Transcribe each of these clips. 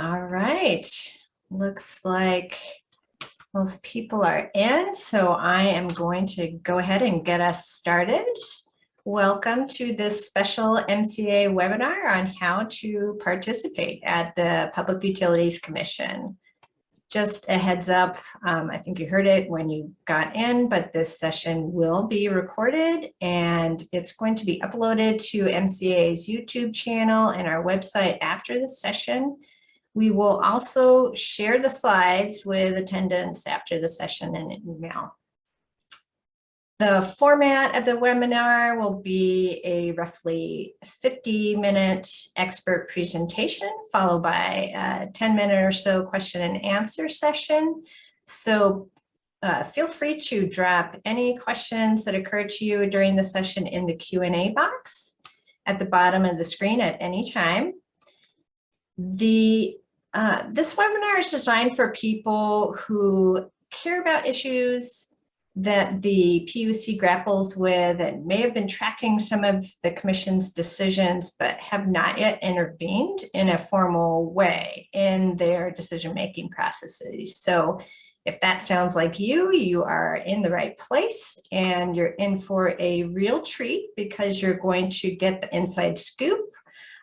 All right, looks like most people are in, so I am going to go ahead and get us started. Welcome to this special MCEA webinar on how to participate at the Public Utilities Commission. Just a heads up, I think you heard it when you got in, but this session will be recorded and it's going to be uploaded to MCEA's YouTube channel and our website after the session. We will also share the slides with attendants after the session in an email. The format of the webinar will be a roughly 50-minute expert presentation followed by a 10-minute or so question and answer session. So feel free to drop any questions that occur to you during the session in the Q&A box at the bottom of the screen at any time. This webinar is designed for people who care about issues that the PUC grapples with and may have been tracking some of the Commission's decisions, but have not yet intervened in a formal way in their decision-making processes. So if that sounds like you, you are in the right place and you're in for a real treat because you're going to get the inside scoop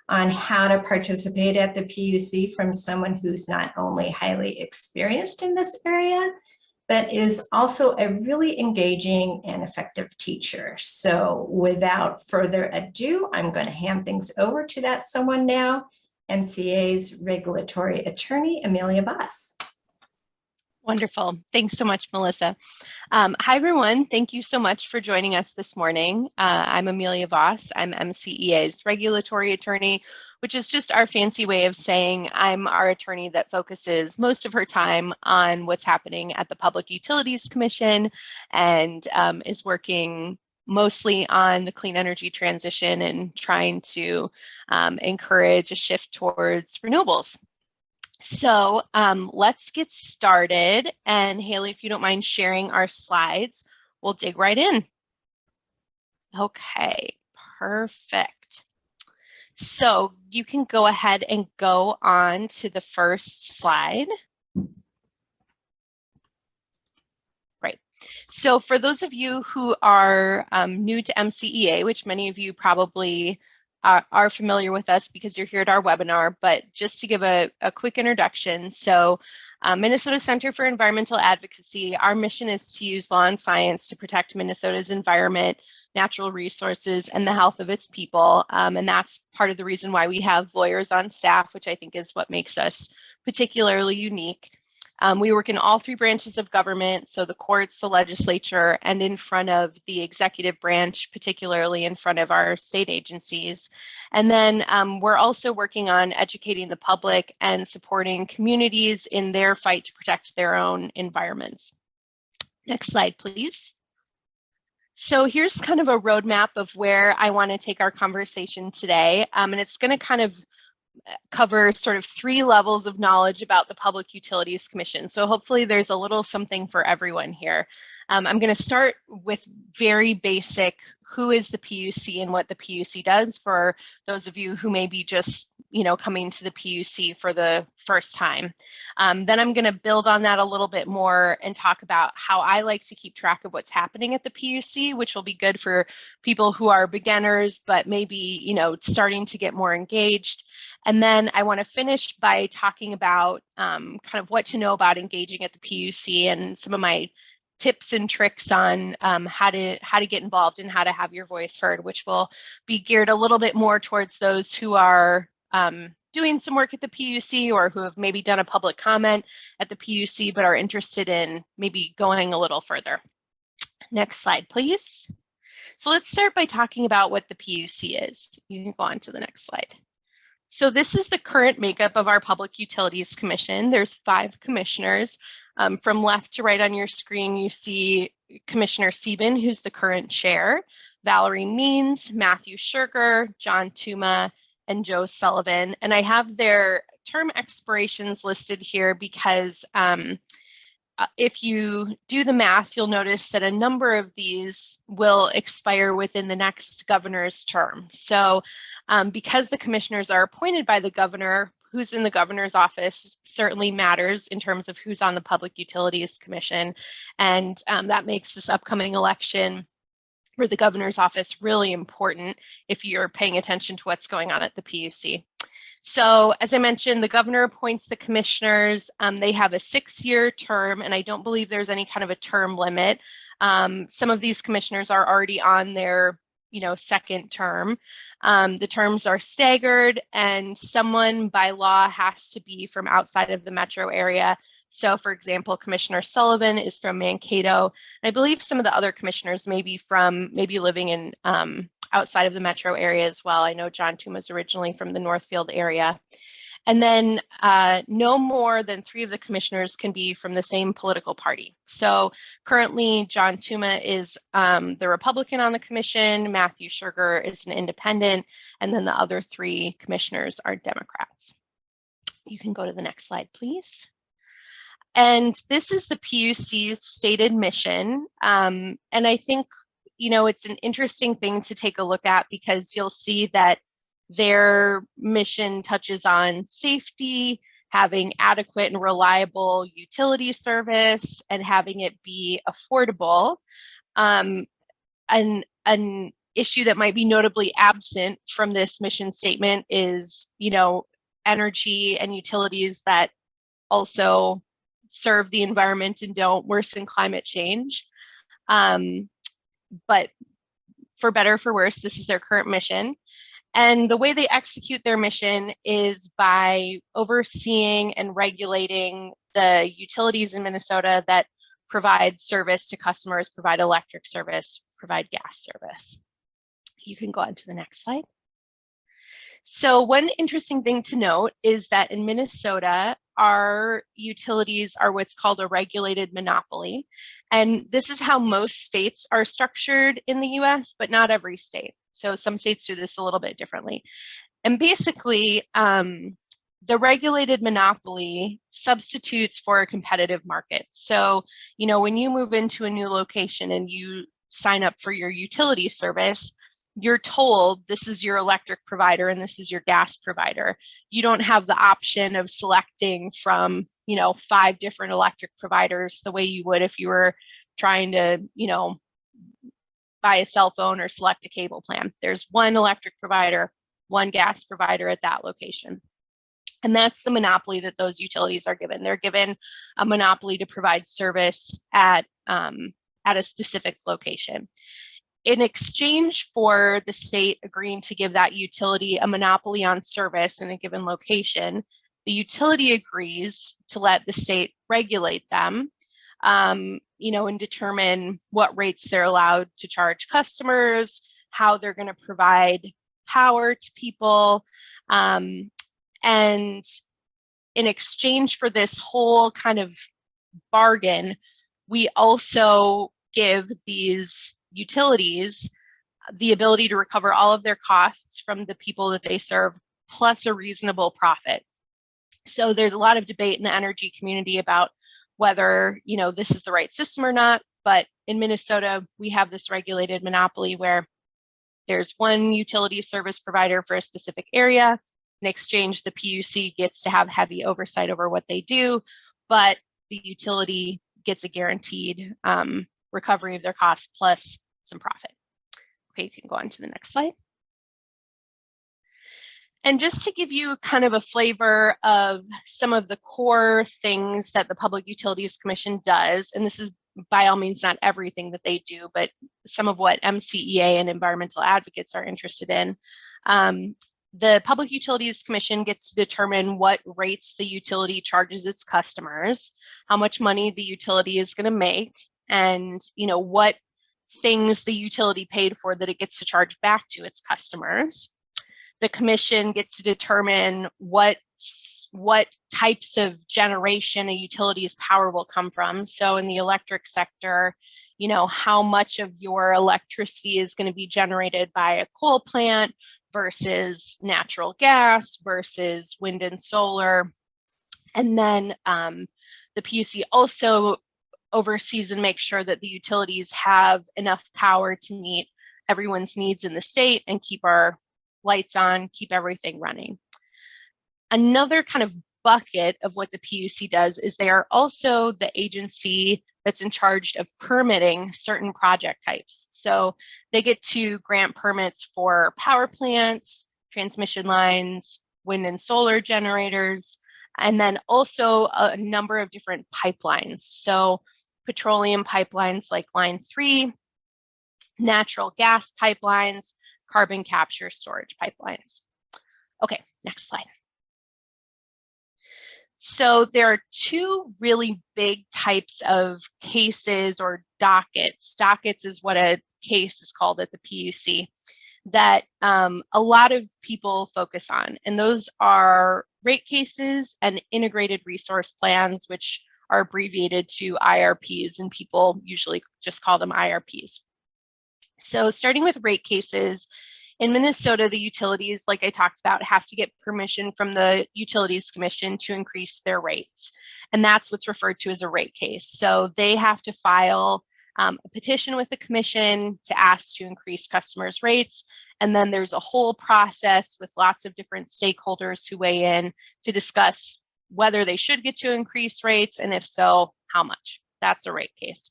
on how to participate at the PUC from someone who's not only highly experienced in this area, but is also a really engaging and effective teacher. So without further ado, I'm going to hand things over to that someone now, MCEA's regulatory attorney, Amelia Vohs. Wonderful. Thanks so much, Melissa. Hi, everyone. Thank you so much for joining us this morning. I'm Amelia Vohs. I'm MCEA's regulatory attorney, which is just our fancy way of saying I'm our attorney that focuses most of her time on what's happening at the Public Utilities Commission and is working mostly on the clean energy transition and trying to encourage a shift towards renewables. So let's get started. And Haley, if you don't mind sharing our slides, we'll dig right in. Okay, perfect. So you can go ahead and go on to the first slide. Great. So for those of you who are new to MCEA, which many of you probably are familiar with us because you're here at our webinar, but just to give a quick introduction. So Minnesota Center for Environmental Advocacy, our mission is to use law and science to protect Minnesota's environment, natural resources, and the health of its people. And that's part of the reason why we have lawyers on staff, which I think is what makes us particularly unique. We work in all three branches of government, so the courts, the legislature, and in front of the executive branch, particularly in front of our state agencies. And then we're also working on educating the public and supporting communities in their fight to protect their own environments. Next slide, please. So here's kind of a roadmap of where I want to take our conversation today, and it's going to kind of cover sort of 3 levels of knowledge about the Public Utilities Commission. So hopefully there's a little something for everyone here. I'm going to start with very basic, who is the PUC and what the PUC does for those of you who may be just, coming to the PUC for the first time. Then I'm going to build on that a little bit more and talk about how I like to keep track of what's happening at the PUC, which will be good for people who are beginners, but maybe, starting to get more engaged. And then I want to finish by talking about kind of what to know about engaging at the PUC and some of my tips and tricks on how to get involved and how to have your voice heard, which will be geared a little bit more towards those who are doing some work at the PUC or who have maybe done a public comment at the PUC but are interested in maybe going a little further. Next slide, please. So let's start by talking about what the PUC is. You can go on to the next slide. So this is the current makeup of our Public Utilities Commission. There's 5 commissioners. From left to right on your screen, you see Commissioner Sieben, who's the current chair, Valerie Means, Matthew Scherger, John Tuma, and Joe Sullivan. And I have their term expirations listed here because if you do the math, you'll notice that a number of these will expire within the next governor's term. So because the commissioners are appointed by the governor, who's in the governor's office certainly matters in terms of who's on the Public Utilities Commission. And that makes this upcoming election for the governor's office really important if you're paying attention to what's going on at the PUC. So as I mentioned, the governor appoints the commissioners. They have a 6-year term, and I don't believe there's any kind of a term limit. Some of these commissioners are already on their second term. The terms are staggered, and someone by law has to be from outside of the metro area. So for example, Commissioner Sullivan is from Mankato. And I believe some of the other commissioners may be living in outside of the metro area as well. I know John Toom was originally from the Northfield area. And then no more than 3 of the commissioners can be from the same political party. So currently, John Tuma is the Republican on the commission, Matthew Sugar is an independent, and then the other 3 commissioners are Democrats. You can go to the next slide, please. And this is the PUC's stated mission. And I think, it's an interesting thing to take a look at because you'll see that their mission touches on safety, having adequate and reliable utility service, and having it be affordable. An issue that might be notably absent from this mission statement is, energy and utilities that also serve the environment and don't worsen climate change. But for better or for worse, this is their current mission. And the way they execute their mission is by overseeing and regulating the utilities in Minnesota that provide service to customers, provide electric service, provide gas service. You can go on to the next slide. So one interesting thing to note is that in Minnesota, our utilities are what's called a regulated monopoly. And this is how most states are structured in the US, but not every state. So some states do this a little bit differently. And basically, the regulated monopoly substitutes for a competitive market. So, when you move into a new location and you sign up for your utility service, you're told this is your electric provider and this is your gas provider. You don't have the option of selecting from, 5 different electric providers the way you would if you were trying to, buy a cell phone or select a cable plan. There's one electric provider, one gas provider at that location. And that's the monopoly that those utilities are given. They're given a monopoly to provide service at a specific location. In exchange for the state agreeing to give that utility a monopoly on service in a given location, the utility agrees to let the state regulate them, and determine what rates they're allowed to charge customers, how they're going to provide power to people. And in exchange for this whole kind of bargain, we also give these utilities the ability to recover all of their costs from the people that they serve, plus a reasonable profit. So there's a lot of debate in the energy community about whether, this is the right system or not. But in Minnesota, we have this regulated monopoly where there's one utility service provider for a specific area. In exchange, the PUC gets to have heavy oversight over what they do, but the utility gets a guaranteed recovery of their costs plus some profit. Okay, you can go on to the next slide. And just to give you kind of a flavor of some of the core things that the Public Utilities Commission does, and this is by all means not everything that they do, but some of what MCEA and environmental advocates are interested in. The Public Utilities Commission gets to determine what rates the utility charges its customers, how much money the utility is going to make, and what things the utility paid for that it gets to charge back to its customers. The commission gets to determine what types of generation a utility's power will come from. So in the electric sector, how much of your electricity is going to be generated by a coal plant versus natural gas versus wind and solar. And then the PUC also oversees and makes sure that the utilities have enough power to meet everyone's needs in the state and keep our lights on, keep everything running. Another kind of bucket of what the PUC does is they are also the agency that's in charge of permitting certain project types. So they get to grant permits for power plants, transmission lines, wind and solar generators, and then also a number of different pipelines. So petroleum pipelines like Line 3, natural gas pipelines, carbon capture storage pipelines. Okay, next slide. So there are two really big types of cases or dockets. Dockets is what a case is called at the PUC that a lot of people focus on. And those are rate cases and integrated resource plans, which are abbreviated to IRPs, and people usually just call them IRPs. So starting with rate cases, in Minnesota, the utilities, like I talked about, have to get permission from the Utilities Commission to increase their rates. And that's what's referred to as a rate case. So they have to file a petition with the commission to ask to increase customers' rates. And then there's a whole process with lots of different stakeholders who weigh in to discuss whether they should get to increase rates, and if so, how much. That's a rate case.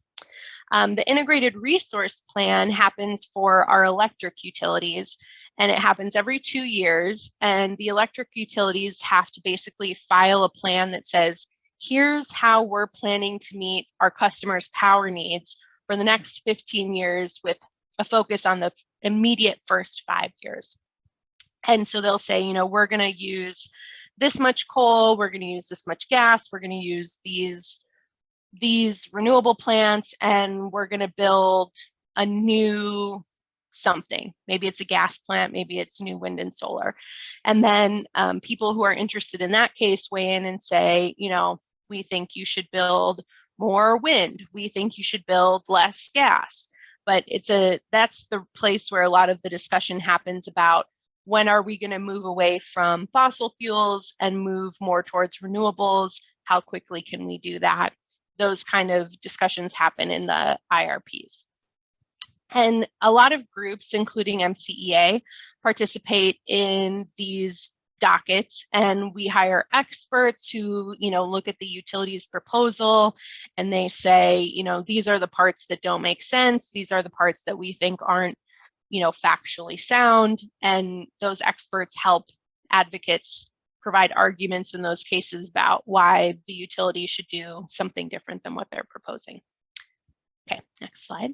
The integrated resource plan happens for our electric utilities, and it happens every 2 years. And the electric utilities have to basically file a plan that says, here's how we're planning to meet our customers' power needs for the next 15 years with a focus on the immediate first 5 years. And so they'll say, you know, we're going to use this much coal, we're going to use this much gas, we're going to use these renewable plants, and we're going to build a new something. Maybe it's a gas plant, maybe it's new wind and solar. And then people who are interested in that case weigh in and say, you know, we think you should build more wind. We think you should build less gas. But that's the place where a lot of the discussion happens about when are we going to move away from fossil fuels and move more towards renewables? How quickly can we do that? Those kind of discussions happen in the IRPs. And a lot of groups, including MCEA, participate in these dockets, and we hire experts who, you know, look at the utilities proposal and they say, you know, these are the parts that don't make sense. These are the parts that we think aren't, you know, factually sound. And those experts help advocates provide arguments in those cases about why the utility should do something different than what they're proposing. Okay, next slide.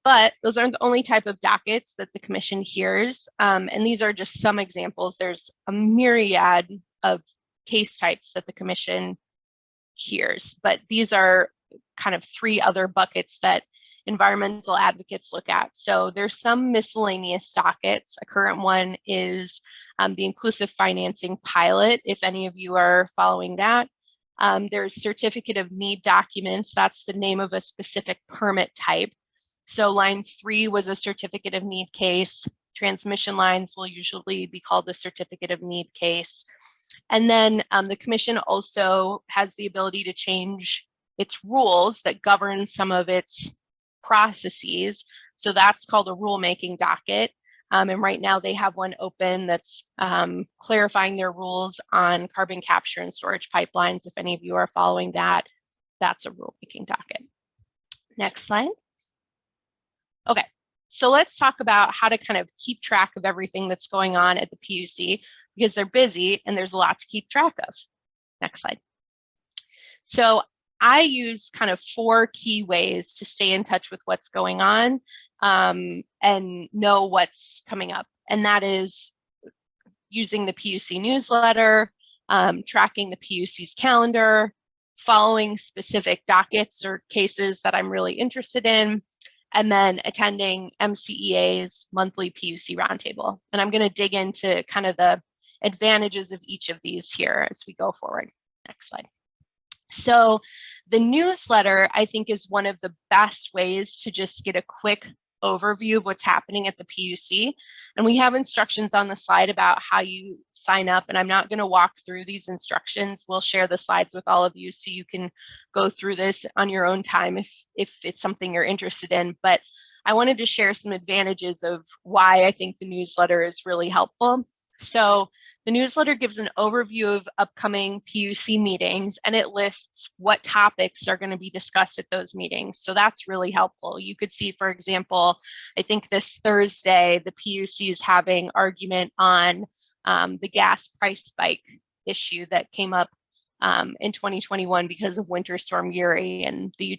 But those aren't the only type of dockets that the commission hears. And these are just some examples. There's a myriad of case types that the commission hears, but these are kind of three other buckets that environmental advocates look at. So there's some miscellaneous dockets. A current one is the inclusive financing pilot, if any of you are following that. There's certificate of need documents. That's the name of a specific permit type. So line 3 was a certificate of need case. Transmission lines will usually be called the certificate of need case. And then the commission also has the ability to change its rules that govern some of its processes. So that's called a rulemaking docket. And right now they have one open that's clarifying their rules on carbon capture and storage pipelines. If any of you are following that, that's a rulemaking docket. Next slide. Okay, so let's talk about how to kind of keep track of everything that's going on at the PUC, because they're busy and there's a lot to keep track of. Next slide. So I use kind of 4 key ways to stay in touch with what's going on and know what's coming up. And that is using the PUC newsletter, tracking the PUC's calendar, following specific dockets or cases that I'm really interested in, and then attending MCEA's monthly PUC roundtable. And I'm going to dig into kind of the advantages of each of these here as we go forward. Next slide. So the newsletter, I think, is one of the best ways to just get a quick overview of what's happening at the PUC. And we have instructions on the slide about how you sign up. And I'm not going to walk through these instructions. We'll share the slides with all of you so you can go through this on your own time if it's something you're interested in. But I wanted to share some advantages of why I think the newsletter is really helpful. So The newsletter gives an overview of upcoming PUC meetings, and it lists what topics are going to be discussed at those meetings. So that's really helpful. You could see, for example, I think this Thursday, the PUC is having argument on the gas price spike issue that came up in 2021 because of Winter Storm Uri, and the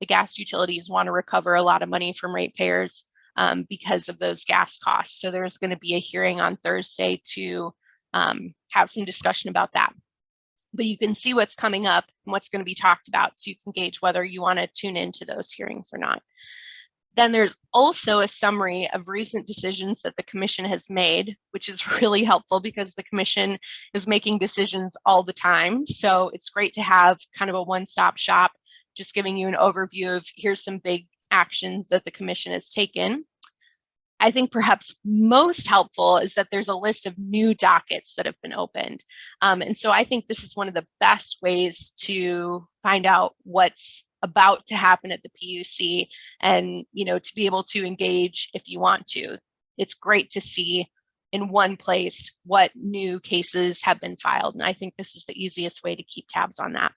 gas utilities want to recover a lot of money from ratepayers because of those gas costs. So there's going to be a hearing on Thursday to have some discussion about that. But you can see what's coming up and what's going to be talked about, so you can gauge whether you want to tune into those hearings or not. Then there's also a summary of recent decisions that the commission has made, which is really helpful because the commission is making decisions all the time. So it's great to have kind of a one-stop shop, just giving you an overview of here's some big actions that the commission has taken. I think perhaps most helpful is that there's a list of new dockets that have been opened. And so I think this is one of the best ways to find out what's about to happen at the PUC, and to be able to engage if you want to. It's great to see in one place what new cases have been filed. And I think this is the easiest way to keep tabs on that.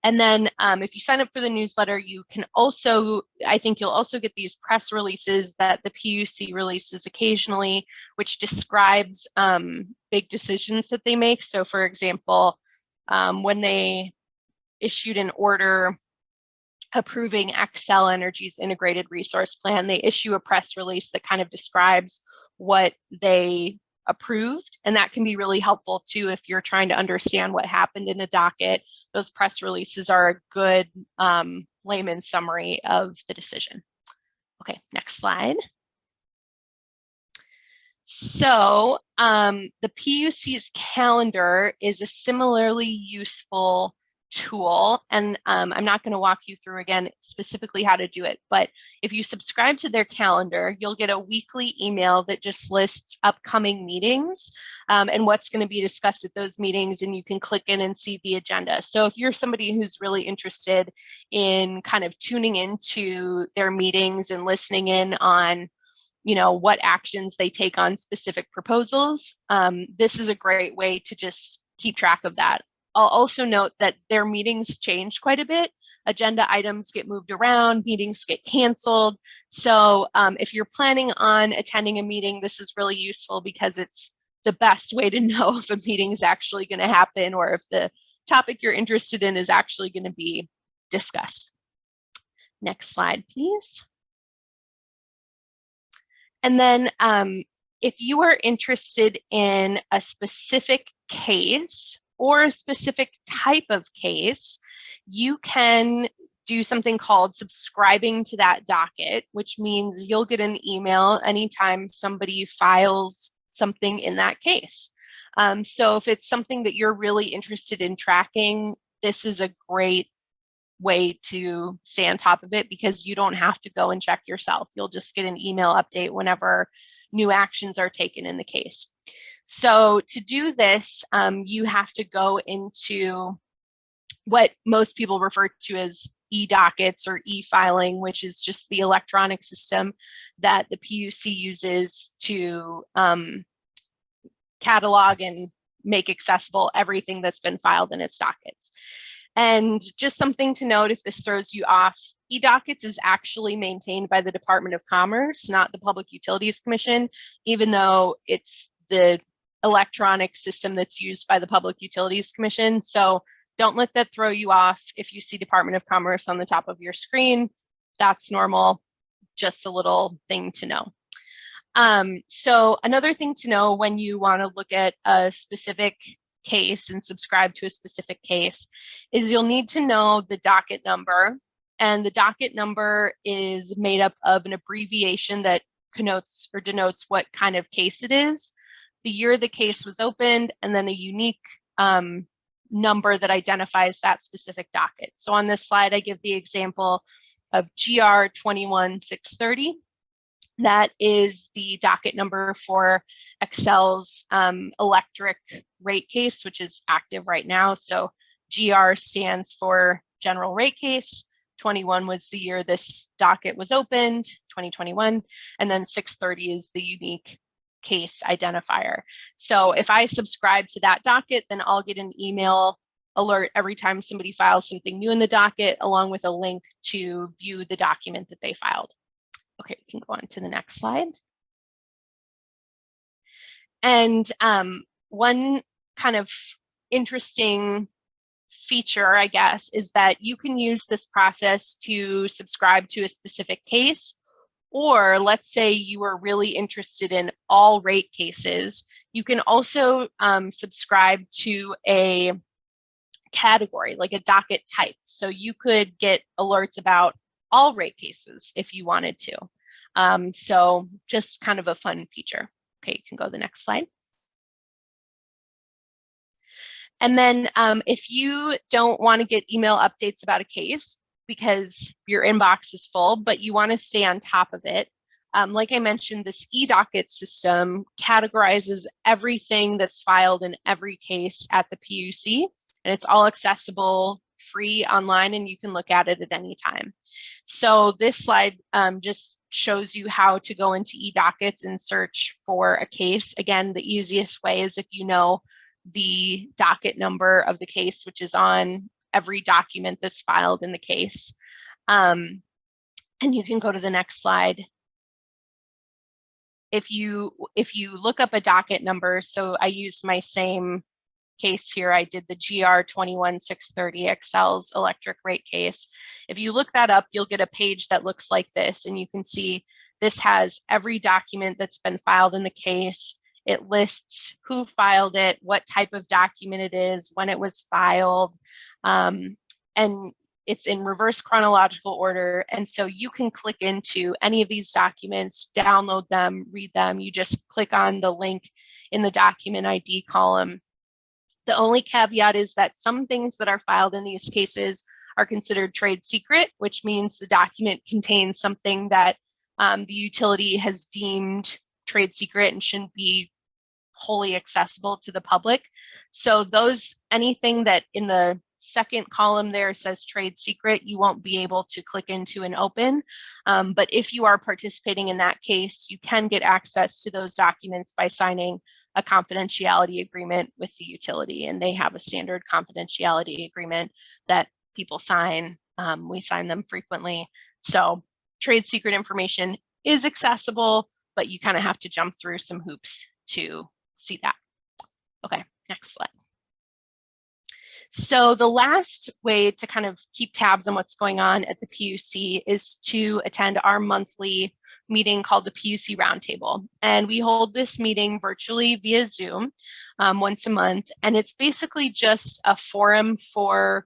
And then if you sign up for the newsletter, you can also, I think you'll also get these press releases that the PUC releases occasionally, which describes big decisions that they make. So for example, when they issued an order approving Xcel Energy's integrated resource plan, they issue a press release that kind of describes what they approved, and that can be really helpful too if you're trying to understand what happened in a docket. Those press releases are a good layman summary of the decision. Okay, next slide. So the PUC's calendar is a similarly useful tool, and I'm not going to walk you through again specifically how to do it, but if you subscribe to their calendar, you'll get a weekly email that just lists upcoming meetings and what's going to be discussed at those meetings, and you can click in and see the agenda. So if you're somebody who's really interested in kind of tuning into their meetings and listening in on what actions they take on specific proposals, this is a great way to just keep track of that. I'll also note that their meetings change quite a bit. Agenda items get moved around, meetings get canceled. So if you're planning on attending a meeting, this is really useful because it's the best way to know if a meeting is actually going to happen or if the topic you're interested in is actually going to be discussed. Next slide, please. And then if you are interested in a specific case or a specific type of case, you can do something called subscribing to that docket, which means you'll get an email anytime somebody files something in that case. So if it's something that you're really interested in tracking, this is a great way to stay on top of it because you don't have to go and check yourself. You'll just get an email update whenever new actions are taken in the case. So to do this, you have to go into what most people refer to as E-Dockets or e-filing, which is just the electronic system that the PUC uses to catalog and make accessible everything that's been filed in its dockets. And just something to note if this throws you off, E-Dockets is actually maintained by the Department of Commerce, not the Public Utilities Commission, even though it's the electronic system that's used by the Public Utilities Commission. So don't let that throw you off. If you see Department of Commerce on the top of your screen, that's normal, just a little thing to know. So another thing to know when you want to look at a specific case and subscribe to a specific case is you'll need to know the docket number. And the docket number is made up of an abbreviation that connotes or denotes what kind of case it is, the year the case was opened, and then a unique number that identifies that specific docket. So on this slide, I give the example of GR 21630. That is the docket number for Xcel's electric rate case, which is active right now. So GR stands for general rate case. 21 was the year this docket was opened, 2021, and then 630 is the unique case identifier. So if I subscribe to that docket, then I'll get an email alert every time somebody files something new in the docket, along with a link to view the document that they filed. Okay, we can go on to the next slide. And one kind of interesting feature, I guess, is that you can use this process to subscribe to a specific case, or let's say you are really interested in all rate cases. You can also subscribe to a category, like a docket type. So you could get alerts about all rate cases if you wanted to. So just kind of a fun feature. Okay, you can go to the next slide. And then if you don't want to get email updates about a case because your inbox is full, but you want to stay on top of it, like I mentioned, this E-Dockets system categorizes everything that's filed in every case at the PUC, and it's all accessible, free online, and you can look at it at any time. So this slide just shows you how to go into E-Dockets and search for a case. Again, the easiest way is if you know the docket number of the case, which is on every document that's filed in the case. And you can go to the next slide. If you look up a docket number, so I used my same case here, I did the GR 21630 Excel's electric rate case. If you look that up, you'll get a page that looks like this, and you can see this has every document that's been filed in the case. It lists who filed it, what type of document it is, when it was filed, and it's in reverse chronological order. And so you can click into any of these documents, download them, read them. You just click on the link in the document ID column. The only caveat is that some things that are filed in these cases are considered trade secret, which means the document contains something that the utility has deemed trade secret and shouldn't be wholly accessible to the public. So anything that in the second column there says trade secret, you won't be able to click into and open. But if you are participating in that case, you can get access to those documents by signing a confidentiality agreement with the utility, and they have a standard confidentiality agreement that people sign. We sign them frequently. So trade secret information is accessible, but you kind of have to jump through some hoops to see that. Okay, next slide. So the last way to kind of keep tabs on what's going on at the PUC is to attend our monthly meeting called the PUC Round Table. And we hold this meeting virtually via Zoom once a month. And it's basically just a forum for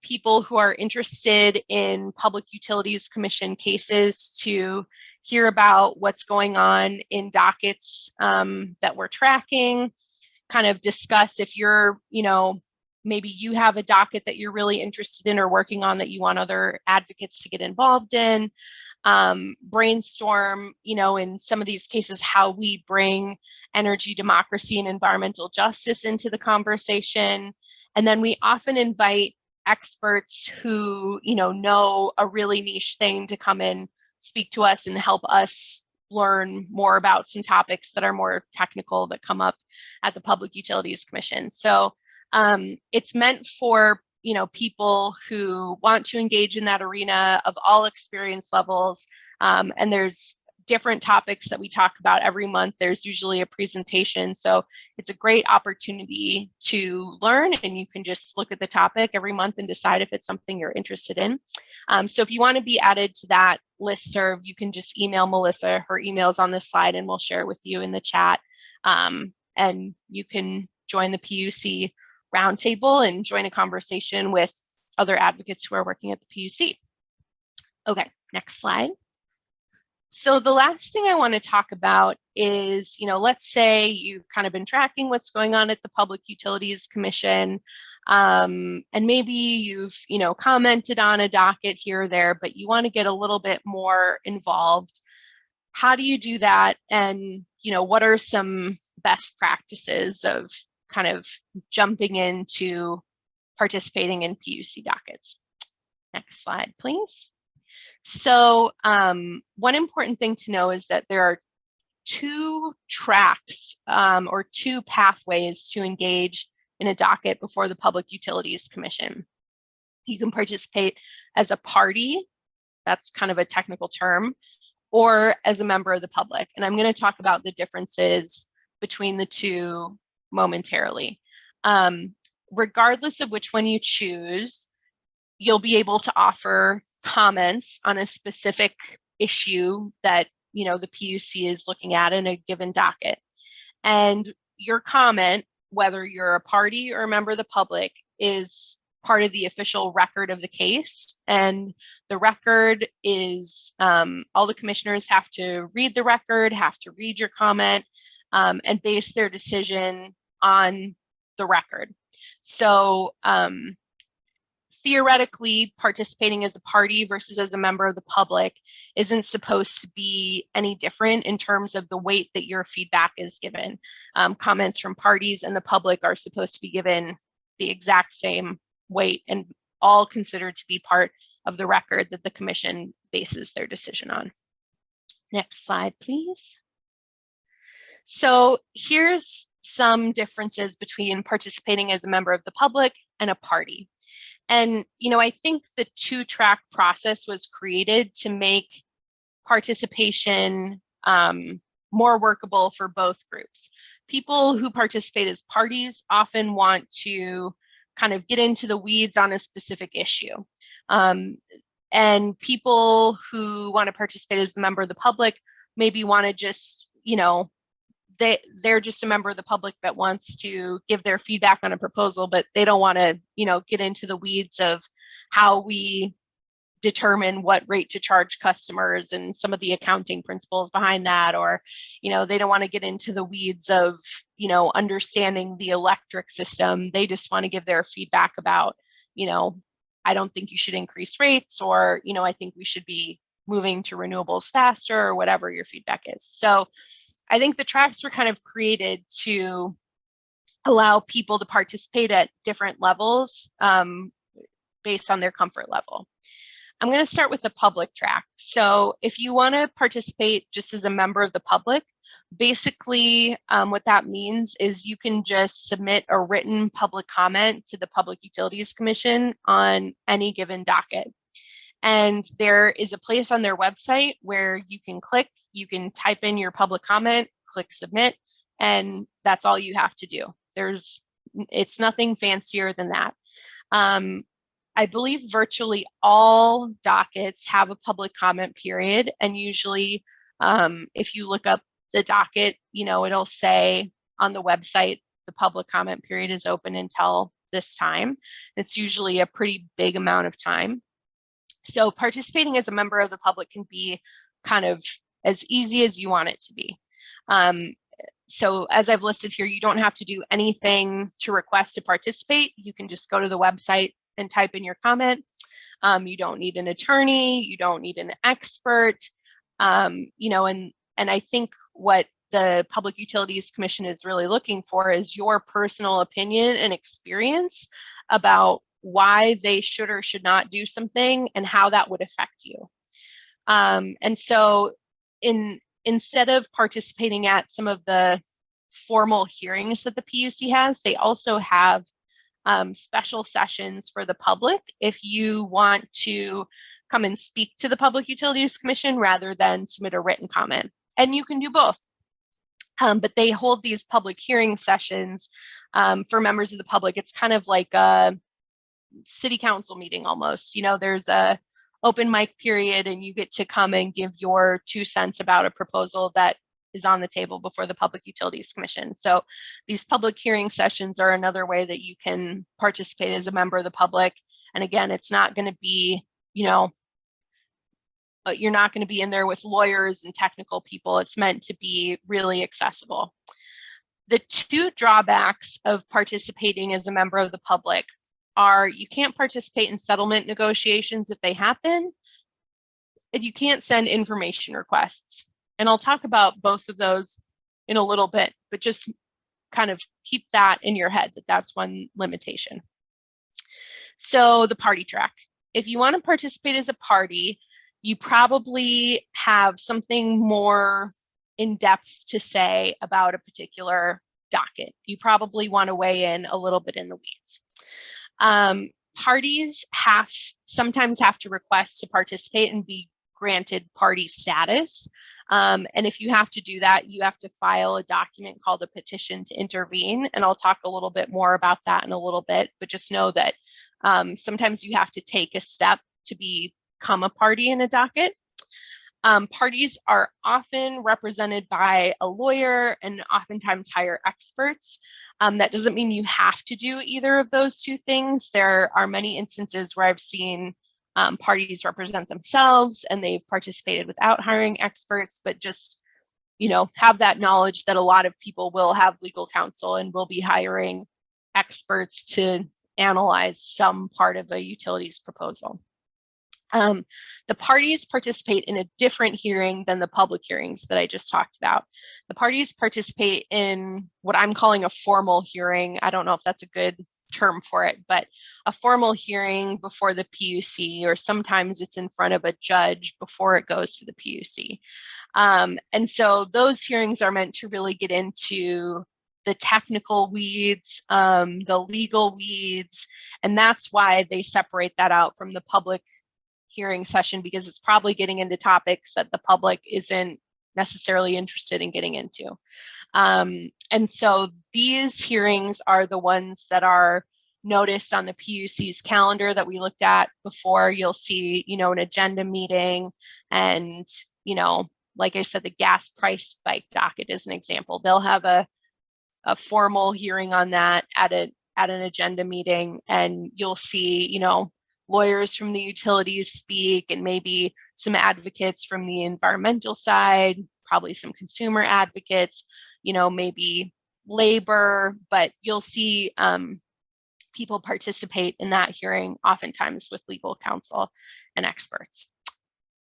people who are interested in Public Utilities Commission cases to hear about what's going on in dockets that we're tracking, kind of discuss if you're, maybe you have a docket that you're really interested in or working on that you want other advocates to get involved in, brainstorm, in some of these cases, how we bring energy democracy and environmental justice into the conversation. And then we often invite experts who, know a really niche thing to come in, speak to us and help us learn more about some topics that are more technical that come up at the Public Utilities Commission. So it's meant for people who want to engage in that arena of all experience levels. And there's different topics that we talk about every month. There's usually a presentation. So it's a great opportunity to learn, and you can just look at the topic every month and decide if it's something you're interested in. So if you want to be added to that listserv, you can just email Melissa. Her email is on this slide, and we'll share it with you in the chat. And you can join the PUC Roundtable and join a conversation with other advocates who are working at the PUC. Okay, next slide. So the last thing I want to talk about is, let's say you've kind of been tracking what's going on at the Public Utilities Commission, and maybe you've, commented on a docket here or there, but you want to get a little bit more involved. How do you do that? And, what are some best practices of kind of jumping into participating in PUC dockets? Next slide, please. So one important thing to know is that there are two tracks or two pathways to engage in a docket before the Public Utilities Commission. You can participate as a party, that's kind of a technical term, or as a member of the public. And I'm going to talk about the differences between the two momentarily. Regardless of which one you choose, you'll be able to offer comments on a specific issue that the PUC is looking at in a given docket. And your comment, whether you're a party or a member of the public, is part of the official record of the case. And the record is, all the commissioners have to read the record, have to read your comment, and base their decision on the record. So theoretically, participating as a party versus as a member of the public isn't supposed to be any different in terms of the weight that your feedback is given. Comments from parties and the public are supposed to be given the exact same weight and all considered to be part of the record that the commission bases their decision on. Next slide, please. So here's some differences between participating as a member of the public and a party. And, I think the two-track process was created to make participation more workable for both groups. People who participate as parties often want to kind of get into the weeds on a specific issue. And people who want to participate as a member of the public maybe want to just, they're just a member of the public that wants to give their feedback on a proposal, but they don't want to, get into the weeds of how we determine what rate to charge customers and some of the accounting principles behind that, or, they don't want to get into the weeds of, understanding the electric system. They just want to give their feedback about, I don't think you should increase rates, or, I think we should be moving to renewables faster, or whatever your feedback is. So I think the tracks were kind of created to allow people to participate at different levels based on their comfort level. I'm going to start with the public track. So if you want to participate just as a member of the public, basically what that means is you can just submit a written public comment to the Public Utilities Commission on any given docket. And there is a place on their website where you can click, you can type in your public comment, click submit, and that's all you have to do. It's nothing fancier than that. I believe virtually all dockets have a public comment period, and usually if you look up the docket, it'll say on the website, the public comment period is open until this time. It's usually a pretty big amount of time. So participating as a member of the public can be kind of as easy as you want it to be. So as I've listed here, you don't have to do anything to request to participate. You can just go to the website and type in your comment. You don't need an attorney, you don't need an expert, and I think what the Public Utilities Commission is really looking for is your personal opinion and experience about why they should or should not do something and how that would affect you. And so instead of participating at some of the formal hearings that the PUC has, they also have special sessions for the public if you want to come and speak to the Public Utilities Commission rather than submit a written comment. And you can do both. But they hold these public hearing sessions for members of the public. It's kind of like a city council meeting almost. There's a open mic period and you get to come and give your 2 cents about a proposal that is on the table before the Public Utilities Commission. So these public hearing sessions are another way that you can participate as a member of the public. And again, it's not going to be, you're not going to be in there with lawyers and technical people. It's meant to be really accessible. The 2 drawbacks of participating as a member of the public are you can't participate in settlement negotiations if they happen, and you can't send information requests. And I'll talk about both of those in a little bit, but just kind of keep that in your head that that's one limitation. So the party track. If you want to participate as a party, you probably have something more in depth to say about a particular docket. You probably want to weigh in a little bit in the weeds. Parties sometimes have to request to participate and be granted party status. And if you have to do that, you have to file a document called a petition to intervene. And I'll talk a little bit more about that in a little bit, but just know that sometimes you have to take a step to become a party in a docket. Parties are often represented by a lawyer and oftentimes hire experts. That doesn't mean you have to do either of those two things. There are many instances where I've seen parties represent themselves and they've participated without hiring experts, but just, have that knowledge that a lot of people will have legal counsel and will be hiring experts to analyze some part of a utilities proposal. The parties participate in a different hearing than the public hearings that I just talked about. The parties participate in what I'm calling a formal hearing. I don't know if that's a good term for it, but a formal hearing before the PUC, or sometimes it's in front of a judge before it goes to the PUC. And so those hearings are meant to really get into the technical weeds, the legal weeds, and that's why they separate that out from the public hearing session, because it's probably getting into topics that the public isn't necessarily interested in getting into. And so these hearings are the ones that are noticed on the PUC's calendar that we looked at before. You'll see, an agenda meeting, and, like I said, the gas price spike docket is an example. They'll have a formal hearing on that at an agenda meeting, and you'll see, lawyers from the utilities speak, and maybe some advocates from the environmental side, probably some consumer advocates, maybe labor, but you'll see people participate in that hearing, oftentimes with legal counsel and experts.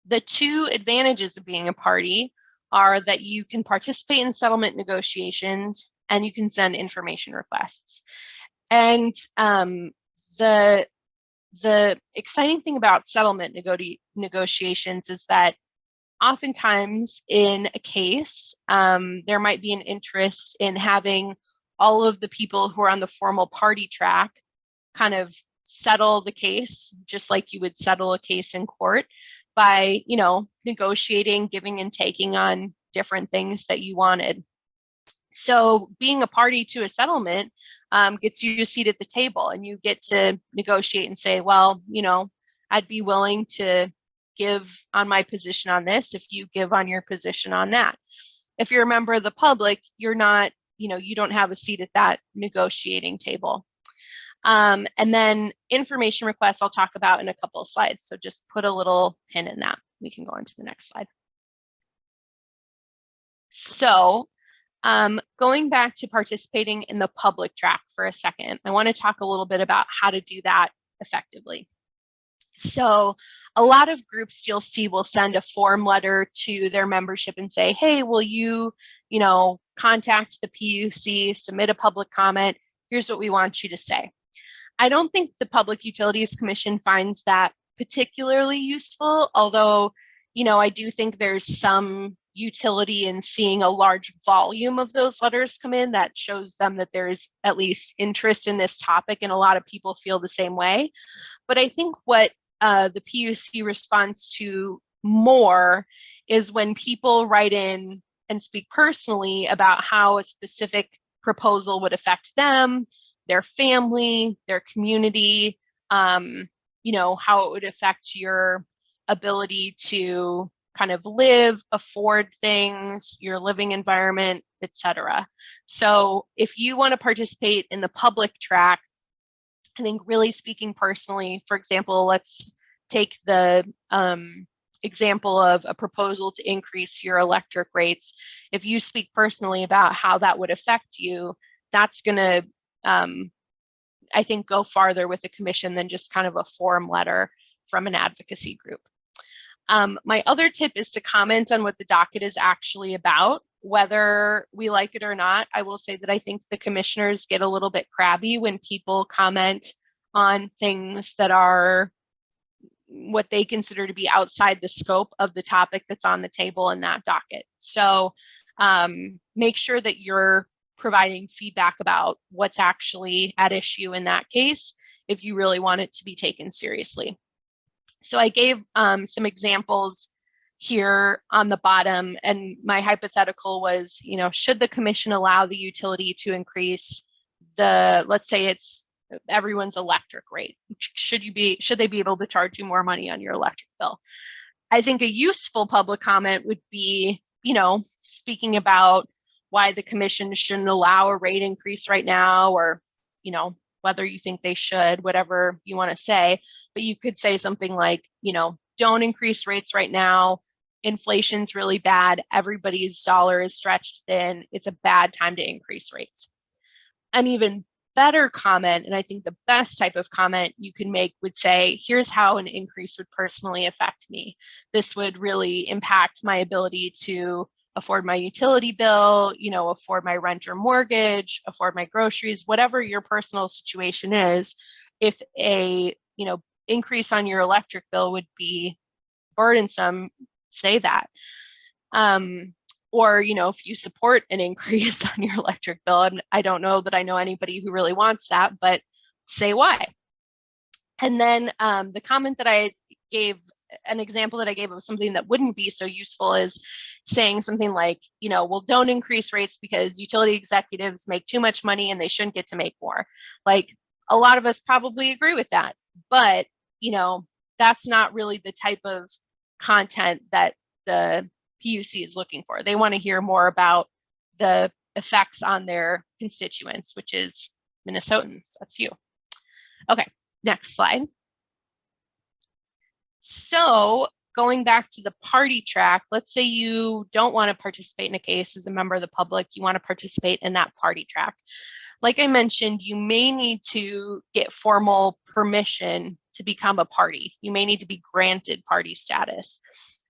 The two advantages of being a party are that you can participate in settlement negotiations and you can send information requests. And the exciting thing about settlement negotiations is that oftentimes in a case, there might be an interest in having all of the people who are on the formal party track kind of settle the case, just like you would settle a case in court, by, negotiating, giving and taking on different things that you wanted. So being a party to a settlement gets you a seat at the table, and you get to negotiate and say, well, I'd be willing to give on my position on this if you give on your position on that. If you're a member of the public, you're not, you don't have a seat at that negotiating table. And then information requests I'll talk about in a couple of slides. So just put a little pin in that. We can go into the next slide. So going back to participating in the public track for a second, I want to talk a little bit about how to do that effectively. So a lot of groups you'll see will send a form letter to their membership and say, hey, will you, contact the PUC, submit a public comment, here's what we want you to say. I don't think the Public Utilities Commission finds that particularly useful, although, I do think there's some utility in seeing a large volume of those letters come in. That shows them that there's at least interest in this topic, and a lot of people feel the same way. But I think what the PUC responds to more is when people write in and speak personally about how a specific proposal would affect them, their family, their community, how it would affect your ability to kind of live, afford things, your living environment, etc. So if you want to participate in the public track, I think really speaking personally, for example, let's take the example of a proposal to increase your electric rates. If you speak personally about how that would affect you, that's going to, I think, go farther with the commission than just kind of a form letter from an advocacy group. My other tip is to comment on what the docket is actually about, whether we like it or not. I will say that I think the commissioners get a little bit crabby when people comment on things that are what they consider to be outside the scope of the topic that's on the table in that docket. So make sure that you're providing feedback about what's actually at issue in that case if you really want it to be taken seriously. So I gave some examples here on the bottom, and my hypothetical was, should the commission allow the utility to increase let's say it's everyone's electric rate? Should they be able to charge you more money on your electric bill? I think a useful public comment would be, speaking about why the commission shouldn't allow a rate increase right now, or, whether you think they should, whatever you want to say. But you could say something like, don't increase rates right now. Inflation's really bad. Everybody's dollar is stretched thin. It's a bad time to increase rates. An even better comment, and I think the best type of comment you can make, would say, here's how an increase would personally affect me. This would really impact my ability to afford my utility bill, afford my rent or mortgage, afford my groceries, whatever your personal situation is. If a, increase on your electric bill would be burdensome, say that. Or, if you support an increase on your electric bill, and I don't know that I know anybody who really wants that, but say why. And then the comment that I gave, an example that I gave of something that wouldn't be so useful, is saying something like, well, don't increase rates because utility executives make too much money and they shouldn't get to make more. Like, a lot of us probably agree with that, but, that's not really the type of content that the PUC is looking for. They want to hear more about the effects on their constituents, which is Minnesotans. That's you. Okay, next slide. So going back to the party track, let's say you don't want to participate in a case as a member of the public, you want to participate in that party track. Like I mentioned, you may need to get formal permission to become a party. You may need to be granted party status.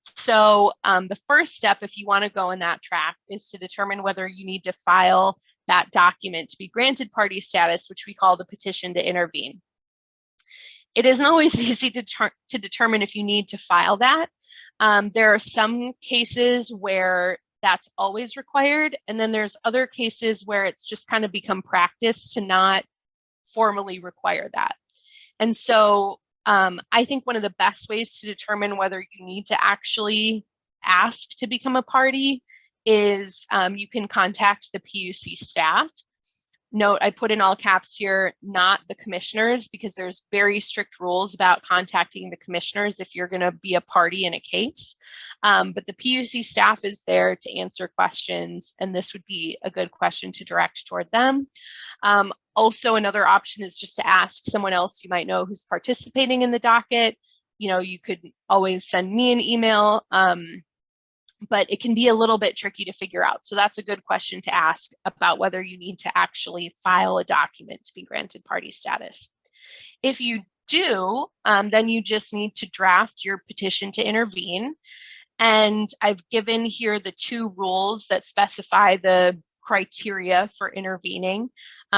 So the first step, if you want to go in that track, is to determine whether you need to file that document to be granted party status, which we call the petition to intervene. It isn't always easy to determine if you need to file that. There are some cases where that's always required, and then there's other cases where it's just kind of become practice to not formally require that. And so I think one of the best ways to determine whether you need to actually ask to become a party is you can contact the PUC staff. Note, I put in all caps here, not the commissioners, because there's very strict rules about contacting the commissioners if you're going to be a party in a case. But the PUC staff is there to answer questions, and this would be a good question to direct toward them. Also, another option is just to ask someone else you might know who's participating in the docket. You could always send me an email, but it can be a little bit tricky to figure out. So that's a good question to ask about whether you need to actually file a document to be granted party status. If you do, then you just need to draft your petition to intervene. And I've given here the two rules that specify the criteria for intervening.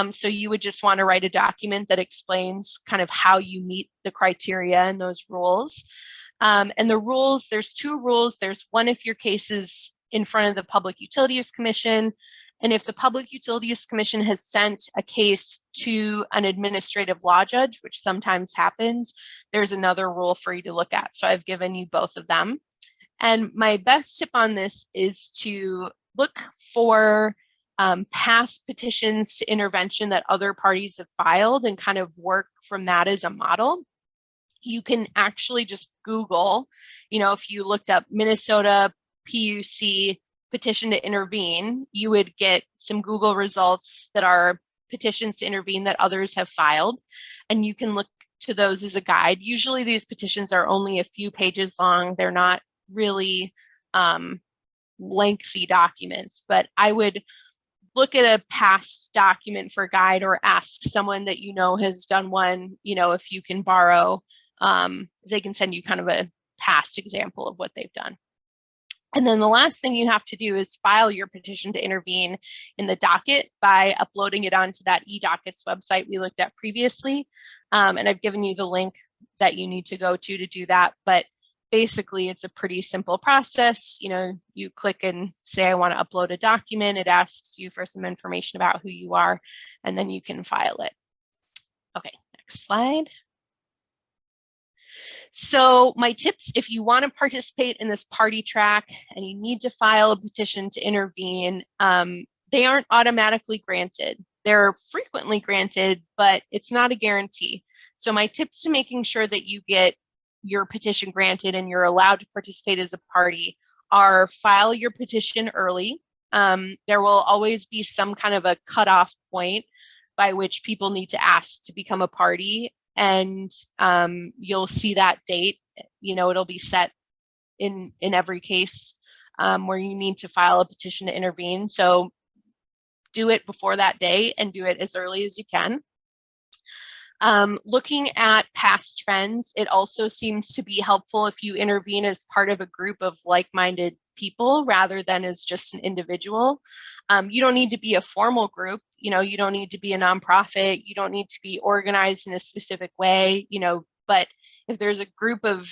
So you would just want to write a document that explains kind of how you meet the criteria and those rules. And the rules, there's two rules. There's one if your case is in front of the Public Utilities Commission, and if the Public Utilities Commission has sent a case to an administrative law judge, which sometimes happens, there's another rule for you to look at. So I've given you both of them. And my best tip on this is to look for past petitions to intervention that other parties have filed and kind of work from that as a model. You can actually just Google, if you looked up Minnesota PUC petition to intervene, you would get some Google results that are petitions to intervene that others have filed. And you can look to those as a guide. Usually these petitions are only a few pages long. They're not really lengthy documents, but I would look at a past document for guide, or ask someone that has done one, if you can borrow. They can send you kind of a past example of what they've done. And then the last thing you have to do is file your petition to intervene in the docket by uploading it onto that E-Dockets website we looked at previously. And I've given you the link that you need to go to do that. But basically, it's a pretty simple process. You know, you click and say, I want to upload a document. It asks you for some information about who you are, and then you can file it. Okay, next slide. So my tips, if you want to participate in this party track and you need to file a petition to intervene, they aren't automatically granted. They're frequently granted, but it's not a guarantee. So my tips to making sure that you get your petition granted and you're allowed to participate as a party are file your petition early. There will always be some kind of a cutoff point by which people need to ask to become a party. And you'll see that date, you know, it'll be set in every case where you need to file a petition to intervene. So do it before that day and do it as early as you can. Looking at past trends, it also seems to be helpful if you intervene as part of a group of like-minded people rather than as just an individual. You don't need to be a formal group, you know, you don't need to be a nonprofit, you don't need to be organized in a specific way, you know, but if there's a group of,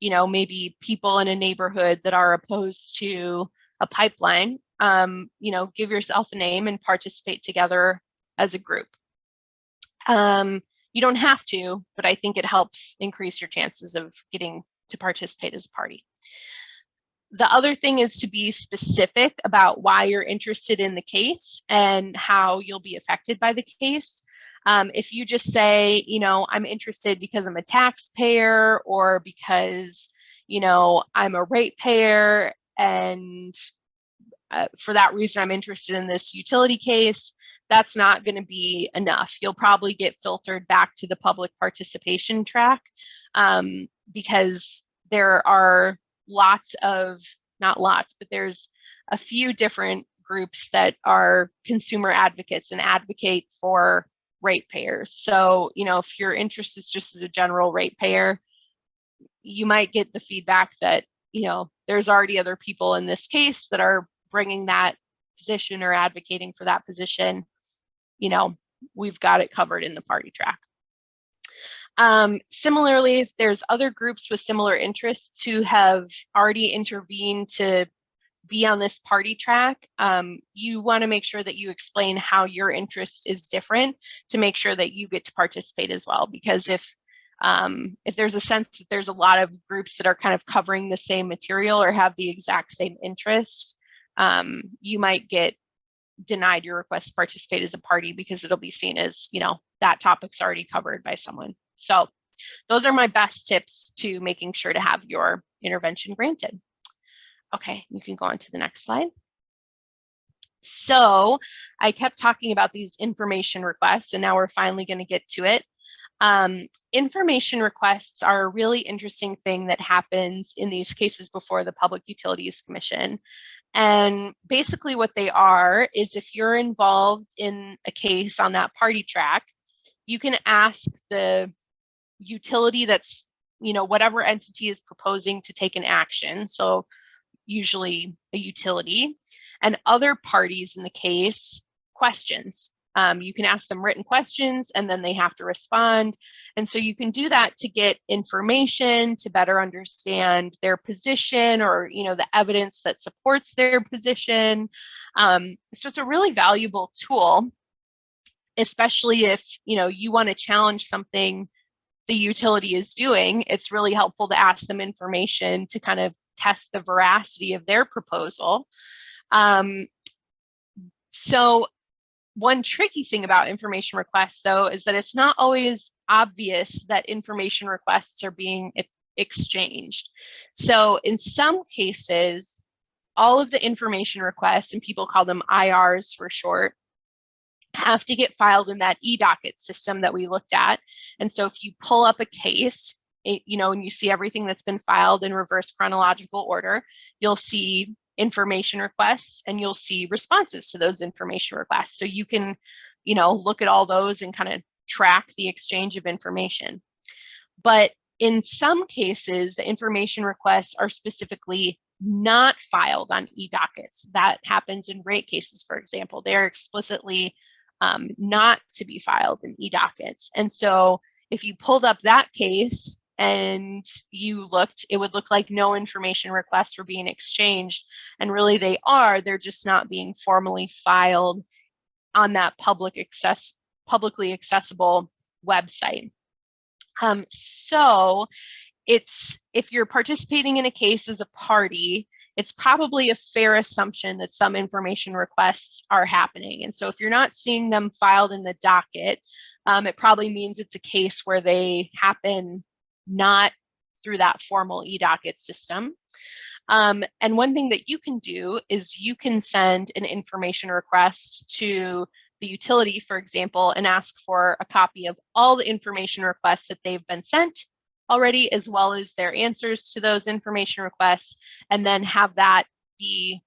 you know, maybe people in a neighborhood that are opposed to a pipeline, you know, give yourself a name and participate together as a group. You don't have to, but I think it helps increase your chances of getting to participate as a party. The other thing is to be specific about why you're interested in the case and how you'll be affected by the case. If you just say, you know, I'm interested because I'm a taxpayer or because, you know, I'm a ratepayer and for that reason I'm interested in this utility case, that's not going to be enough. You'll probably get filtered back to the public participation track because there are not lots, but there's a few different groups that are consumer advocates and advocate for ratepayers. So, you know, if your interest is just as a general ratepayer, you might get the feedback that, you know, there's already other people in this case that are bringing that position or advocating for that position. You know, we've got it covered in the party track. Similarly, if there's other groups with similar interests who have already intervened to be on this party track, you want to make sure that you explain how your interest is different to make sure that you get to participate as well. Because if there's a sense that there's a lot of groups that are kind of covering the same material or have the exact same interest, you might get denied your request to participate as a party because it'll be seen as, you know, that topic's already covered by someone. So those are my best tips to making sure to have your intervention granted. Okay, you can go on to the next slide. So I kept talking about these information requests, and now we're finally going to get to it. Information requests are a really interesting thing that happens in these cases before the Public Utilities Commission. And basically what they are is if you're involved in a case on that party track, you can ask the utility that's, you know, whatever entity is proposing to take an action. So usually a utility and other parties in the case questions. You can ask them written questions and then they have to respond. And so you can do that to get information, to better understand their position or, you know, the evidence that supports their position. So it's a really valuable tool, especially if, you know, you want to challenge something the utility is doing. It's really helpful to ask them information to kind of test the veracity of their proposal. So one tricky thing about information requests, though, is that it's not always obvious that information requests are being exchanged. So in some cases, all of the information requests, and people call them IRs for short, have to get filed in that E-Docket system that we looked at. And so if you pull up a case, you know, and you see everything that's been filed in reverse chronological order, you'll see information requests and you'll see responses to those information requests. So you can, you know, look at all those and kind of track the exchange of information. But in some cases, the information requests are specifically not filed on E-Dockets. That happens in rate cases, for example. They're explicitly not to be filed in E-Dockets. And so if you pulled up that case and you looked, it would look like no information requests were being exchanged. And really they are, they're just not being formally filed on that publicly accessible website. So if you're participating in a case as a party, it's probably a fair assumption that some information requests are happening. And so if you're not seeing them filed in the docket, it probably means it's a case where they happen not through that formal E-Docket system. And one thing that you can do is you can send an information request to the utility, for example, and ask for a copy of all the information requests that they've been sent already, as well as their answers to those information requests, and then have that be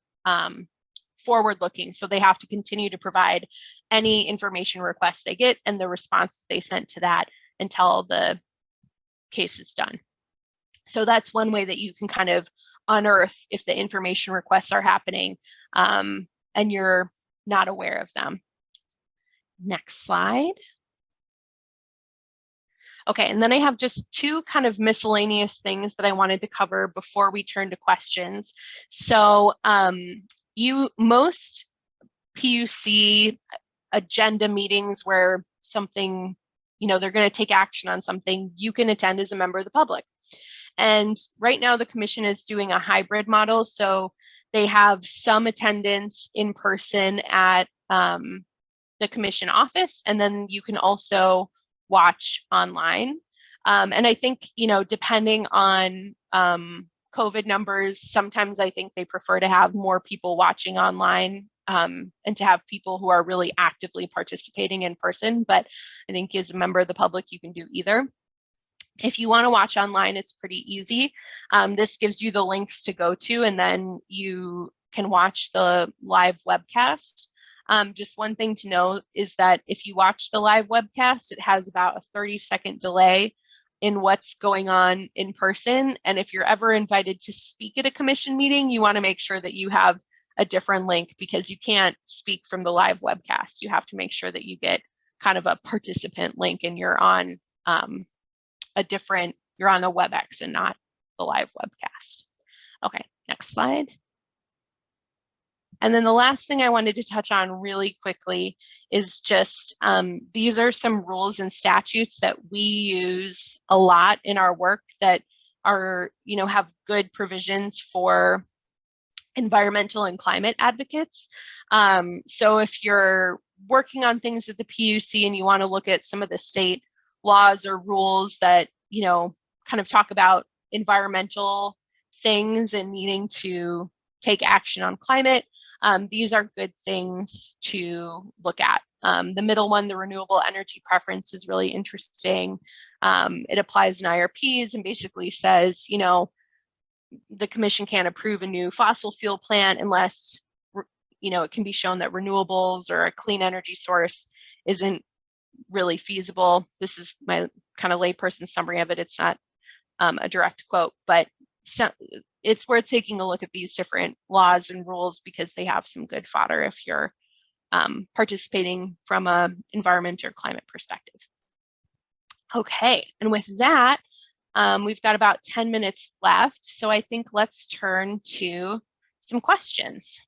forward-looking. So they have to continue to provide any information request they get and the response that they sent to that until the case is done. So that's one way that you can kind of unearth if the information requests are happening and you're not aware of them. Next slide. Okay, and then I have just two kind of miscellaneous things that I wanted to cover before we turn to questions. So most PUC agenda meetings where something, they're going to take action on something, you can attend as a member of the public. And right now the commission is doing a hybrid model. So they have some attendance in person at the commission office, and then you can also watch online. And I think, depending on COVID numbers, sometimes I think they prefer to have more people watching online and to have people who are really actively participating in person. But I think as a member of the public, you can do either. If you want to watch online, it's pretty easy. This gives you the links to go to, and then you can watch the live webcast. Just one thing to know is that if you watch the live webcast, it has about a 30-second delay in what's going on in person. And if you're ever invited to speak at a commission meeting, you want to make sure that you have a different link, because you can't speak from the live webcast. You have to make sure that you get kind of a participant link and you're on you're on the WebEx and not the live webcast. Okay, next slide. And then the last thing I wanted to touch on really quickly is just these are some rules and statutes that we use a lot in our work that are, have good provisions for environmental and climate advocates. So if you're working on things at the PUC and you want to look at some of the state laws or rules that, kind of talk about environmental things and needing to take action on climate, these are good things to look at. The middle one, the renewable energy preference, is really interesting. It applies in IRPs and basically says, the commission can't approve a new fossil fuel plant unless, it can be shown that renewables or a clean energy source isn't really feasible. This is my kind of layperson summary of it. It's not a direct quote, but it's worth taking a look at these different laws and rules because they have some good fodder if you're participating from an environment or climate perspective. Okay, and with that, we've got about 10 minutes left, so I think let's turn to some questions.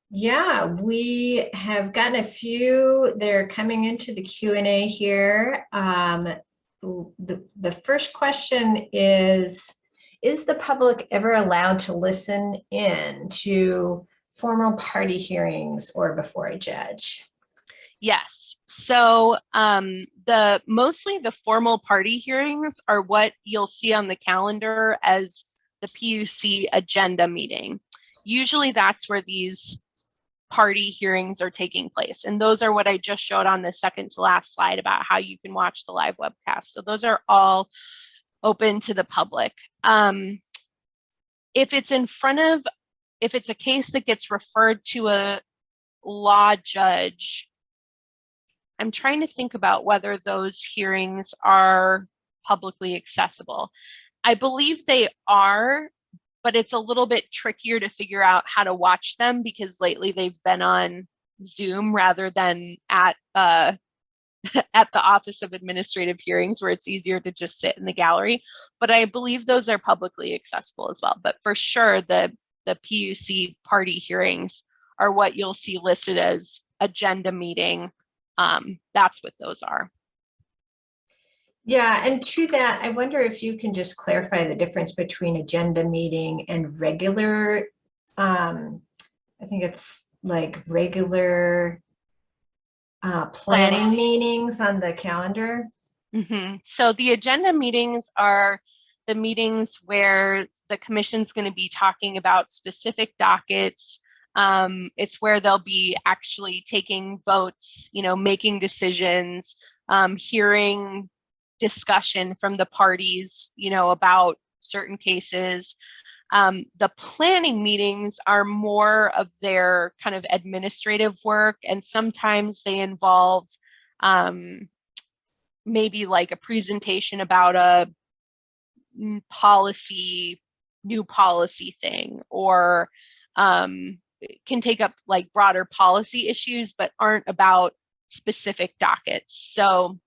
Yeah, we have gotten a few. They're coming into the Q&A here. The first question is the public ever allowed to listen in to formal party hearings or before a judge? Yes. So mostly the formal party hearings are what you'll see on the calendar as the PUC agenda meeting. Usually that's where these party hearings are taking place. And those are what I just showed on the second to last slide about how you can watch the live webcast. So those are all open to the public. If it's a case that gets referred to a law judge, I'm trying to think about whether those hearings are publicly accessible. I believe they are, but it's a little bit trickier to figure out how to watch them because lately they've been on Zoom rather than at at the Office of Administrative Hearings, where it's easier to just sit in the gallery. But I believe those are publicly accessible as well. But for sure, the PUC party hearings are what you'll see listed as agenda meeting. That's what those are. Yeah, and to that, I wonder if you can just clarify the difference between agenda meeting and regular, I think it's like regular planning meetings on the calendar. So the agenda meetings are the meetings where the commission's going to be talking about specific dockets. It's where they'll be actually taking votes, making decisions, hearing discussion from the parties, about certain cases. The planning meetings are more of their kind of administrative work, and sometimes they involve maybe like a presentation about a new policy thing, or can take up like broader policy issues, but aren't about specific dockets. So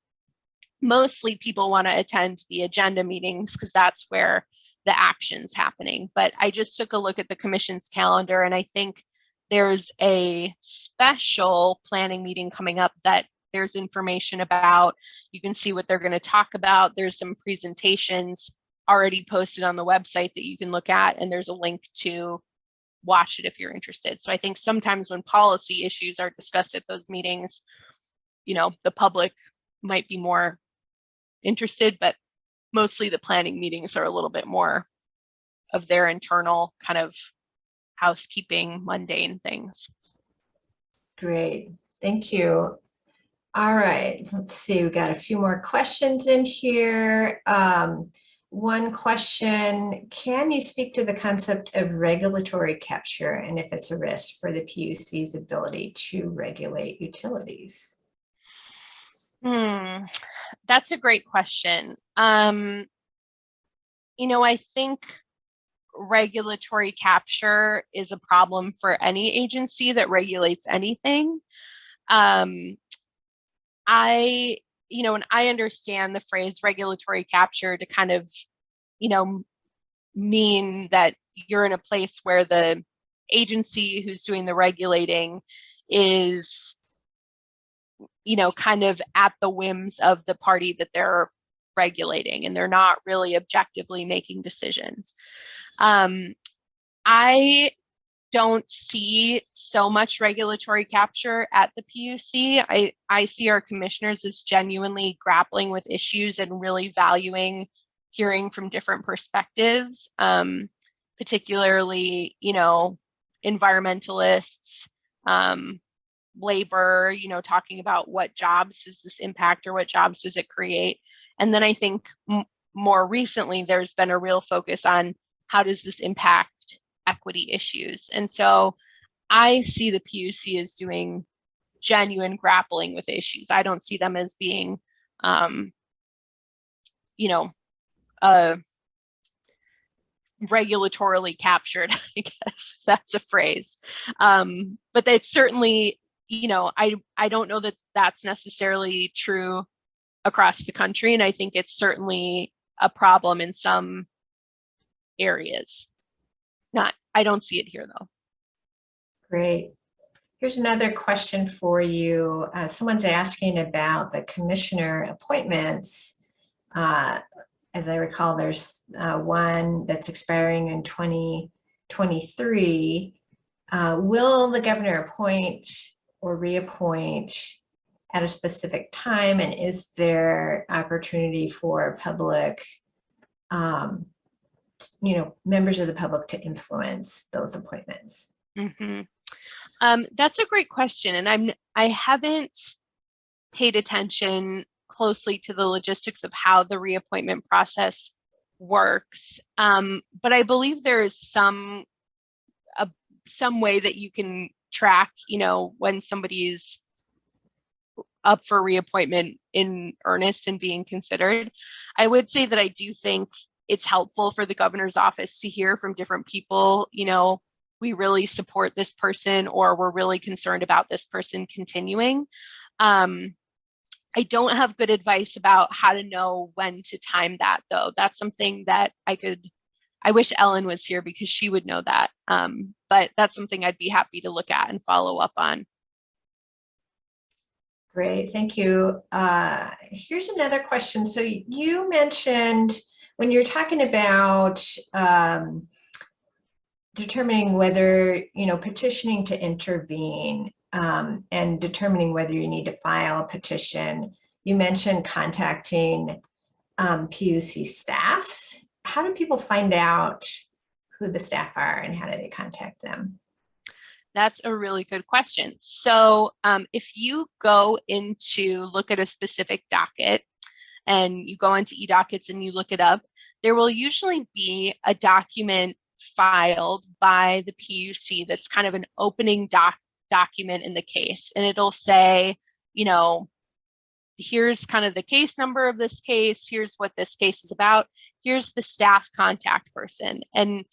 mostly people want to attend the agenda meetings because that's where the action's happening. But I just took a look at the commission's calendar, and I think there's a special planning meeting coming up that there's information about. You can see what they're going to talk about. There's some presentations already posted on the website that you can look at, and there's a link to watch it if you're interested. So I think sometimes when policy issues are discussed at those meetings, the public might be more interested, but mostly the planning meetings are a little bit more of their internal kind of housekeeping, mundane things. Great, thank you. All right, let's see, we got a few more questions in here. One question, can you speak to the concept of regulatory capture and if it's a risk for the PUC's ability to regulate utilities? That's a great question. I think regulatory capture is a problem for any agency that regulates anything. And I understand the phrase regulatory capture to kind of, mean that you're in a place where the agency who's doing the regulating is, kind of at the whims of the party that they're regulating, and they're not really objectively making decisions. I don't see so much regulatory capture at the PUC. I see our commissioners as genuinely grappling with issues and really valuing hearing from different perspectives, particularly, environmentalists, labor, talking about what jobs does this impact or what jobs does it create. And then I think more recently, there's been a real focus on how does this impact equity issues. And so I see the PUC as doing genuine grappling with issues. I don't see them as being, regulatorily captured, I guess if that's a phrase. But that's certainly, I don't know that that's necessarily true across the country. And I think it's certainly a problem in some areas. I don't see it here though. Great. Here's another question for you. Someone's asking about the commissioner appointments. As I recall, there's one that's expiring in 2023. Will the governor appoint or reappoint at a specific time? And is there opportunity for public, members of the public to influence those appointments? That's a great question. And I haven't paid attention closely to the logistics of how the reappointment process works. But I believe there is some way that you can track, when somebody is up for reappointment in earnest and being considered. I would say that I do think it's helpful for the governor's office to hear from different people, we really support this person, or we're really concerned about this person continuing. I don't have good advice about how to know when to time that, though. That's something that I wish Ellen was here because she would know that. But that's something I'd be happy to look at and follow up on. Great, thank you. Here's another question. So you mentioned when you're talking about determining whether, petitioning to intervene and determining whether you need to file a petition, you mentioned contacting PUC staff. How do people find out who the staff are and how do they contact them? That's a really good question. So if you go into look at a specific docket and you go into E-Dockets and you look it up, there will usually be a document filed by the PUC that's kind of an opening document in the case. And it'll say, here's kind of the case number of this case. Here's what this case is about. Here's the staff contact person. And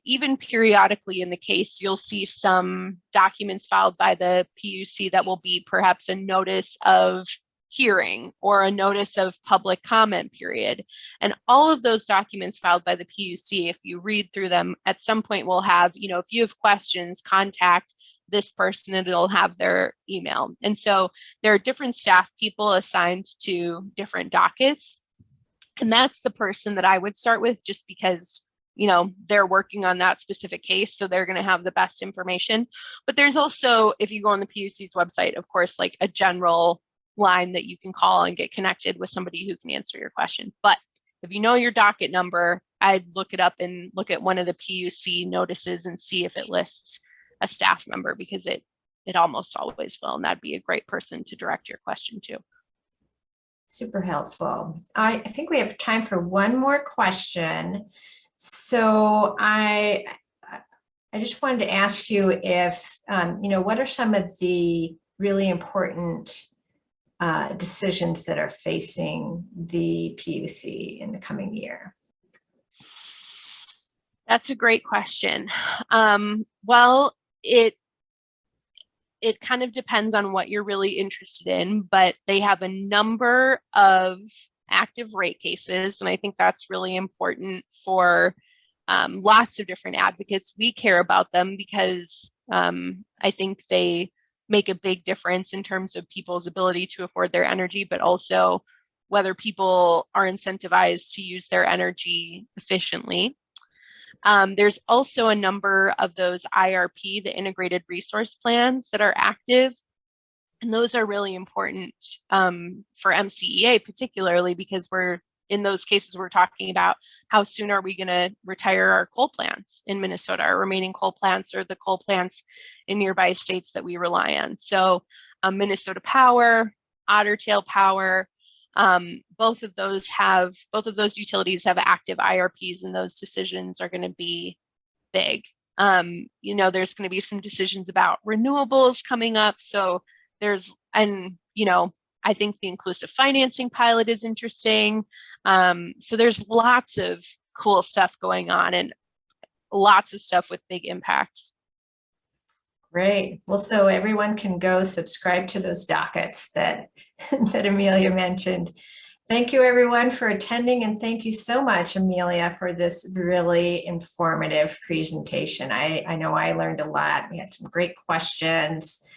even periodically in the case, you'll see some documents filed by the PUC that will be perhaps a notice of hearing or a notice of public comment period. And all of those documents filed by the PUC, if you read through them, at some point will have, if you have questions, contact this person and it'll have their email. And so there are different staff people assigned to different dockets. And that's the person that I would start with just because they're working on that specific case, so they're going to have the best information. But there's also, if you go on the PUC's website, of course, like a general line that you can call and get connected with somebody who can answer your question. But if you know your docket number, I'd look it up and look at one of the PUC notices and see if it lists a staff member, because it almost always will, and that'd be a great person to direct your question to. Super helpful. I think we have time for one more question. So I just wanted to ask you if, what are some of the really important decisions that are facing the PUC in the coming year? That's a great question. Well, it kind of depends on what you're really interested in, but they have a number of active rate cases, and I think that's really important for lots of different advocates. We care about them because I think they make a big difference in terms of people's ability to afford their energy, but also whether people are incentivized to use their energy efficiently. There's also a number of those IRP, the integrated resource plans, that are active. And those are really important for MCEA, particularly because in those cases, we're talking about how soon are we going to retire our coal plants in Minnesota, our remaining coal plants, or the coal plants in nearby states that we rely on. So Minnesota Power, Otter Tail Power, both of those utilities have active IRPs, and those decisions are going to be big. There's going to be some decisions about renewables coming up. So I think the inclusive financing pilot is interesting. So there's lots of cool stuff going on and lots of stuff with big impacts. Great. Well, so everyone can go subscribe to those dockets that Amelia mentioned. Thank you, everyone, for attending, and thank you so much, Amelia, for this really informative presentation. I know I learned a lot. We had some great questions.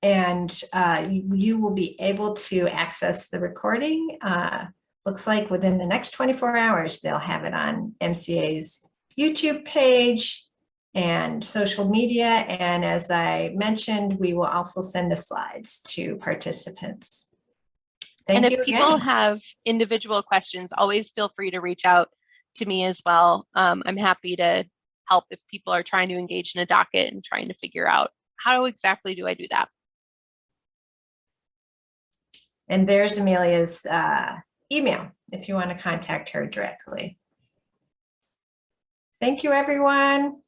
And you will be able to access the recording. Looks like within the next 24 hours, they'll have it on MCA's YouTube page and social media. And as I mentioned, we will also send the slides to participants. Thank you. And if people have individual questions, always feel free to reach out to me as well. I'm happy to help if people are trying to engage in a docket and trying to figure out how exactly do I do that. And there's Amelia's email if you want to contact her directly. Thank you, everyone.